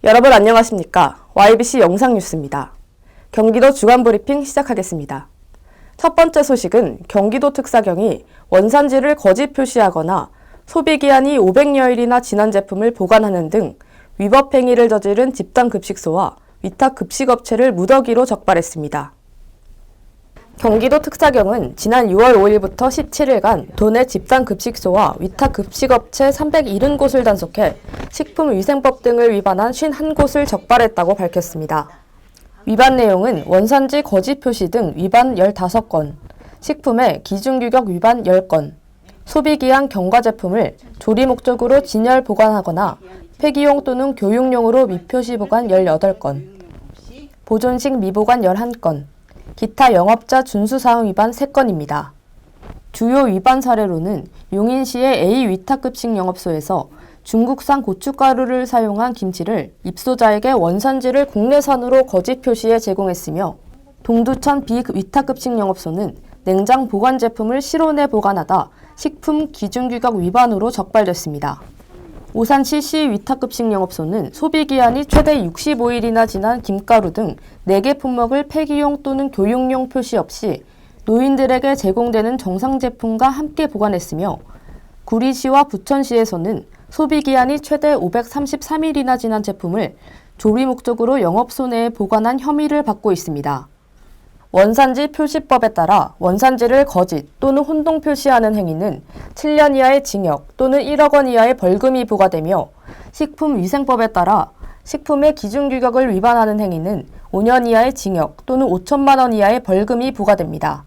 여러분 안녕하십니까? YBC 영상뉴스입니다. 경기도 주간브리핑 시작하겠습니다. 첫 번째 소식은 경기도 특사경이 원산지를 거짓 표시하거나 소비기한이 500여일이나 지난 제품을 보관하는 등 위법 행위를 저지른 집단급식소와 위탁급식업체를 무더기로 적발했습니다. 경기도 특사경은 지난 6월 5일부터 17일간 도내 집단급식소와 위탁급식업체 370곳을 단속해 식품위생법 등을 위반한 51곳을 적발했다고 밝혔습니다. 위반 내용은 원산지 거짓 표시 등 위반 15건, 식품의 기준규격 위반 10건, 소비기한 경과 제품을 조리 목적으로 진열 보관하거나 폐기용 또는 교육용으로 미표시 보관 18건, 보존식 미보관 11건, 기타 영업자 준수사항 위반 3건입니다. 주요 위반 사례로는 용인시의 A 위탁급식 영업소에서 중국산 고춧가루를 사용한 김치를 입소자에게 원산지를 국내산으로 거짓 표시해 제공했으며, 동두천 B 위탁급식 영업소는 냉장 보관 제품을 실온에 보관하다 식품 기준규격 위반으로 적발됐습니다. 오산시 C 위탁급식 영업소는 소비기한이 최대 65일이나 지난 김가루 등 4개 품목을 폐기용 또는 교육용 표시 없이 노인들에게 제공되는 정상 제품과 함께 보관했으며, 구리시와 부천시에서는 소비기한이 최대 533일이나 지난 제품을 조리 목적으로 영업소 내에 보관한 혐의를 받고 있습니다. 원산지 표시법에 따라 원산지를 거짓 또는 혼동 표시하는 행위는 7년 이하의 징역 또는 1억 원 이하의 벌금이 부과되며, 식품위생법에 따라 식품의 기준규격을 위반하는 행위는 5년 이하의 징역 또는 5천만 원 이하의 벌금이 부과됩니다.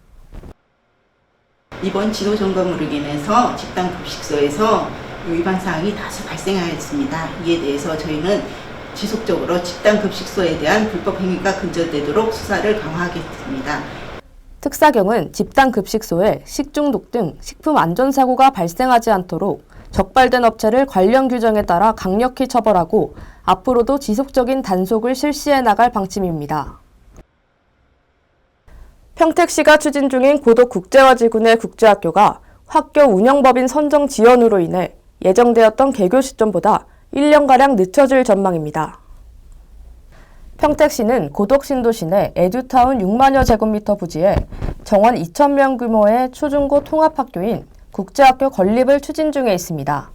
이번 지도점검으로 인해서 집단급식소에서 위반 사항이 다수 발생하였습니다. 이에 대해서 저희는 지속적으로 집단급식소에 대한 불법 행위가 근절되도록 수사를 강화하겠습니다. 특사경은 집단급식소에 식중독 등 식품 안전사고가 발생하지 않도록 적발된 업체를 관련 규정에 따라 강력히 처벌하고 앞으로도 지속적인 단속을 실시해 나갈 방침입니다. 평택시가 추진 중인 고덕국제화지구내 국제학교가 학교 운영법인 선정 지연으로 인해 예정되었던 개교 시점보다 1년가량 늦춰질 전망입니다. 평택시는 고덕신도시 내 에듀타운 6만여 제곱미터 부지에 정원 2,000명 규모의 초중고 통합학교인 국제학교 건립을 추진 중에 있습니다.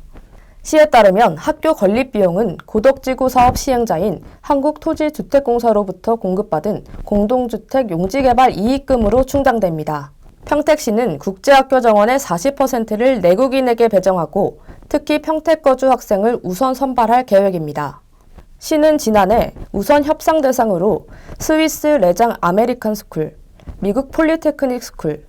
시에 따르면 학교 건립 비용은 고덕지구 사업 시행자인 한국토지주택공사로부터 공급받은 공동주택 용지개발 이익금으로 충당됩니다. 평택시는 국제학교 정원의 40%를 내국인에게 배정하고 특히 평택 거주 학생을 우선 선발할 계획입니다. 시는 지난해 우선 협상 대상으로 스위스 레장 아메리칸 스쿨, 미국 폴리테크닉 스쿨,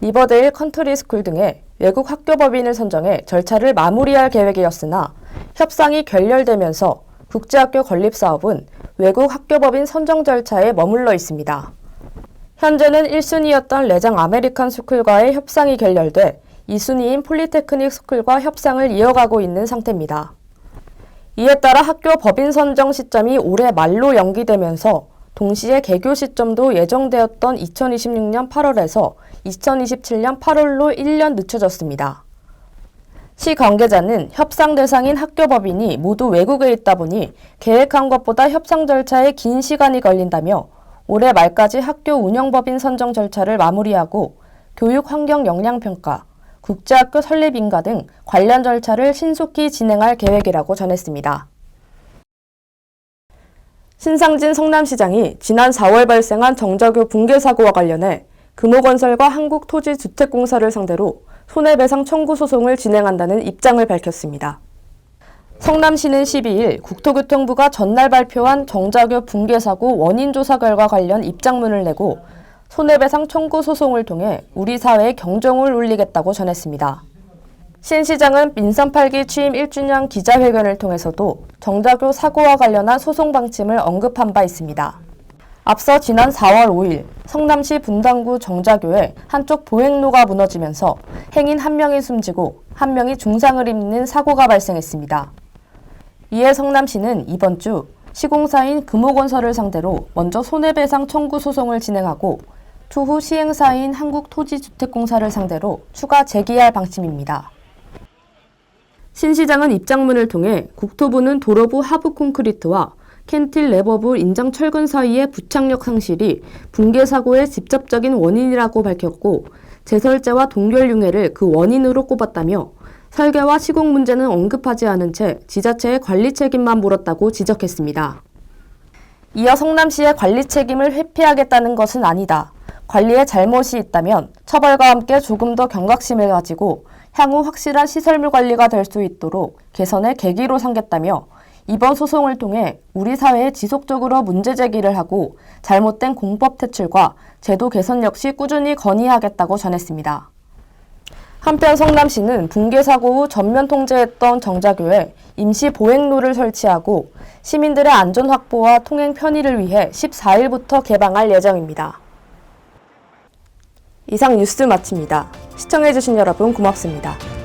리버데일 컨트리 스쿨 등의 외국 학교 법인을 선정해 절차를 마무리할 계획이었으나 협상이 결렬되면서 국제학교 건립 사업은 외국 학교 법인 선정 절차에 머물러 있습니다. 현재는 1순위였던 레장 아메리칸 스쿨과의 협상이 결렬돼 2순위인 폴리테크닉 스쿨과 협상을 이어가고 있는 상태입니다. 이에 따라 학교 법인 선정 시점이 올해 말로 연기되면서 동시에 개교 시점도 예정되었던 2026년 8월에서 2027년 8월로 1년 늦춰졌습니다. 시 관계자는 협상 대상인 학교 법인이 모두 외국에 있다 보니 계획한 것보다 협상 절차에 긴 시간이 걸린다며 올해 말까지 학교 운영법인 선정 절차를 마무리하고 교육 환경 영향평가, 국제학교 설립 인가 등 관련 절차를 신속히 진행할 계획이라고 전했습니다. 신상진 성남시장이 지난 4월 발생한 정자교 붕괴 사고와 관련해 금호건설과 한국토지주택공사를 상대로 손해배상 청구 소송을 진행한다는 입장을 밝혔습니다. 성남시는 12일 국토교통부가 전날 발표한 정자교 붕괴 사고 원인 조사 결과 관련 입장문을 내고 손해배상 청구 소송을 통해 우리 사회에 경종을 울리겠다고 전했습니다. 신 시장은 민선 8기 취임 1주년 기자회견을 통해서도 정자교 사고와 관련한 소송 방침을 언급한 바 있습니다. 앞서 지난 4월 5일 성남시 분당구 정자교에 한쪽 보행로가 무너지면서 행인 1명이 숨지고 1명이 중상을 입는 사고가 발생했습니다. 이에 성남시는 이번 주 시공사인 금호건설을 상대로 먼저 손해배상 청구 소송을 진행하고 추후 시행사인 한국토지주택공사를 상대로 추가 제기할 방침입니다. 신 시장은 입장문을 통해 국토부는 도로부 하부 콘크리트와 캔틸레버불 인장 철근 사이의 부착력 상실이 붕괴 사고의 직접적인 원인이라고 밝혔고 제설제와 동결융해를 그 원인으로 꼽았다며 설계와 시공 문제는 언급하지 않은 채 지자체의 관리 책임만 물었다고 지적했습니다. 이어 성남시의 관리 책임을 회피하겠다는 것은 아니다. 관리에 잘못이 있다면 처벌과 함께 조금 더 경각심을 가지고 향후 확실한 시설물 관리가 될 수 있도록 개선의 계기로 삼겠다며 이번 소송을 통해 우리 사회에 지속적으로 문제 제기를 하고 잘못된 공법 퇴출과 제도 개선 역시 꾸준히 건의하겠다고 전했습니다. 한편 성남시는 붕괴 사고 후 전면 통제했던 정자교에 임시 보행로를 설치하고 시민들의 안전 확보와 통행 편의를 위해 14일부터 개방할 예정입니다. 이상 뉴스 마칩니다. 시청해주신 여러분 고맙습니다.